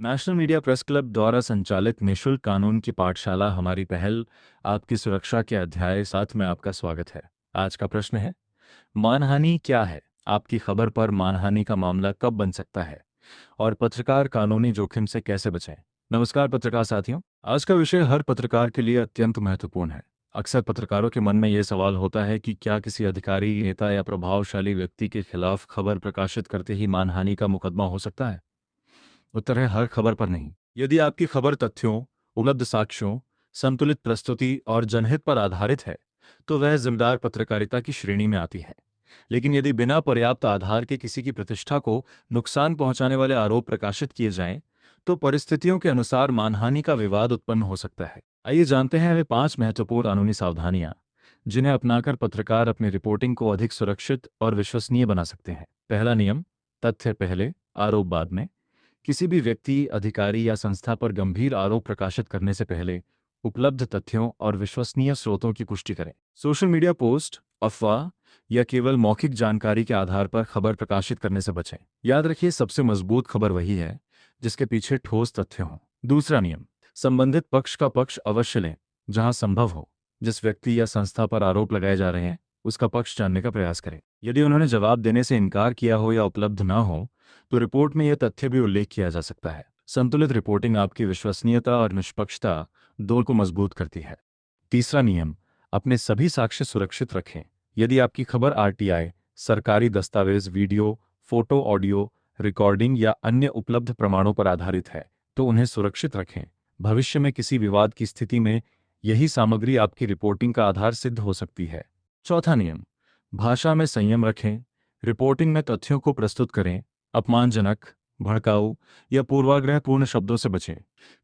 National media press club द्वारा संचालित निशुल्क कानून की पाठशाला हमारी पहल आपकी सुरक्षा के अध्याय 7 में आपका स्वागत है। आज का प्रश्न है, मानहानि क्या है? आपकी खबर पर मानहानि का मामला कब बन सकता है और पत्रकार कानूनी जोखिम से कैसे बचें? नमस्कार पत्रकार साथियों, आज का विषय हर पत्रकार के लिए अत्यंत महत्वपूर्ण है। अक्सर पत्रकारों के मन में यह सवाल होता है कि क्या किसी अधिकारी, नेता या प्रभावशाली व्यक्ति के खिलाफ खबर प्रकाशित करते ही मानहानि का मुकदमा हो सकता है। उत्तर है, हर खबर पर नहीं। यदि आपकी खबर तथ्यों, उपलब्ध साक्ष्यों, संतुलित प्रस्तुति और जनहित पर आधारित है तो वह जिम्मेदार पत्रकारिता की श्रेणी में आती है। लेकिन यदि बिना पर्याप्त आधार के किसी की प्रतिष्ठा को नुकसान पहुंचाने वाले आरोप प्रकाशित किए जाएं तो परिस्थितियों के अनुसार मानहानि का विवाद उत्पन्न हो सकता है। आइए जानते हैं वे 5 महत्वपूर्ण कानूनी सावधानियां जिन्हें अपनाकर पत्रकार अपनी रिपोर्टिंग को अधिक सुरक्षित और विश्वसनीय बना सकते हैं। पहला नियम, तथ्य पहले, आरोप बाद में। किसी भी व्यक्ति, अधिकारी या संस्था पर गंभीर आरोप प्रकाशित करने से पहले उपलब्ध तथ्यों और विश्वसनीय स्रोतों की पुष्टि करें। सोशल मीडिया पोस्ट, अफवाह या केवल मौखिक जानकारी के आधार पर खबर प्रकाशित करने से बचें। याद रखिए, सबसे मजबूत खबर वही है जिसके पीछे ठोस तथ्य हों। दूसरा नियम, संबंधित पक्ष का पक्ष अवश्य लें जहां संभव हो। जिस व्यक्ति या संस्था पर आरोप लगाए जा रहे हैं उसका पक्ष जानने का प्रयास करें। यदि उन्होंने जवाब देने से इनकार किया हो या उपलब्ध ना हो तो रिपोर्ट में यह तथ्य भी उल्लेख किया जा सकता है। संतुलित रिपोर्टिंग आपकी विश्वसनीयता और निष्पक्षता दोनों को मजबूत करती है। तीसरा नियम, अपने सभी साक्ष्य सुरक्षित रखें। यदि आपकी खबर आरटीआई, सरकारी दस्तावेज, वीडियो, फोटो, ऑडियो रिकॉर्डिंग या अन्य उपलब्ध प्रमाणों पर आधारित है तो उन्हें सुरक्षित रखें। भविष्य में किसी विवाद की स्थिति में यही सामग्री आपकी रिपोर्टिंग का आधार सिद्ध हो सकती है। चौथा नियम, भाषा में संयम रखें। रिपोर्टिंग में तथ्यों को प्रस्तुत करें, अपमानजनक, भड़काऊ या पूर्वाग्रहपूर्ण शब्दों से बचें।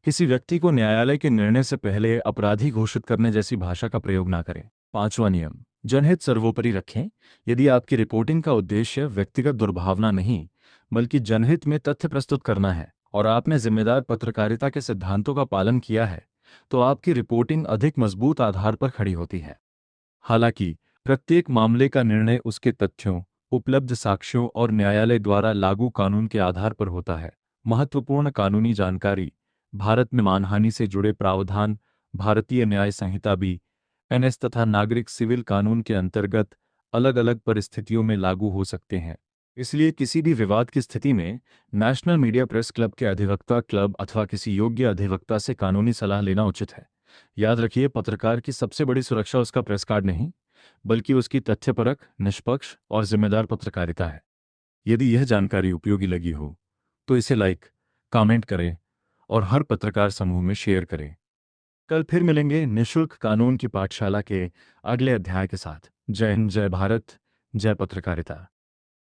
किसी व्यक्ति को न्यायालय के निर्णय से पहले अपराधी घोषित करने जैसी भाषा का प्रयोग न करें। पांचवा नियम, जनहित सर्वोपरि रखें। यदि आपकी रिपोर्टिंग का उद्देश्य व्यक्तिगत दुर्भावना नहीं बल्कि जनहित में तथ्य प्रस्तुत करना है और आपने जिम्मेदार पत्रकारिता के सिद्धांतों का पालन किया है तो आपकी रिपोर्टिंग अधिक मजबूत आधार पर खड़ी होती है। हालांकि प्रत्येक मामले का निर्णय उसके तथ्यों, उपलब्ध साक्ष्यों और न्यायालय द्वारा लागू कानून के आधार पर होता है। महत्वपूर्ण कानूनी जानकारी, भारत में मानहानि से जुड़े प्रावधान भारतीय न्याय संहिता बी एनएस तथा नागरिक सिविल कानून के अंतर्गत अलग अलग परिस्थितियों में लागू हो सकते हैं। इसलिए किसी भी विवाद की स्थिति में नेशनल मीडिया प्रेस क्लब के अधिवक्ता क्लब अथवा किसी योग्य अधिवक्ता से कानूनी सलाह लेना उचित है। याद रखिए, पत्रकार की सबसे बड़ी सुरक्षा उसका प्रेस कार्ड नहीं बल्कि उसकी तथ्यपरक, निष्पक्ष और जिम्मेदार पत्रकारिता है। यदि यह जानकारी उपयोगी लगी हो तो इसे लाइक, कमेंट करें और हर पत्रकार समूह में शेयर करें। कल फिर मिलेंगे निशुल्क कानून की पाठशाला के अगले अध्याय के साथ। जय हिंद, जय भारत, जय पत्रकारिता।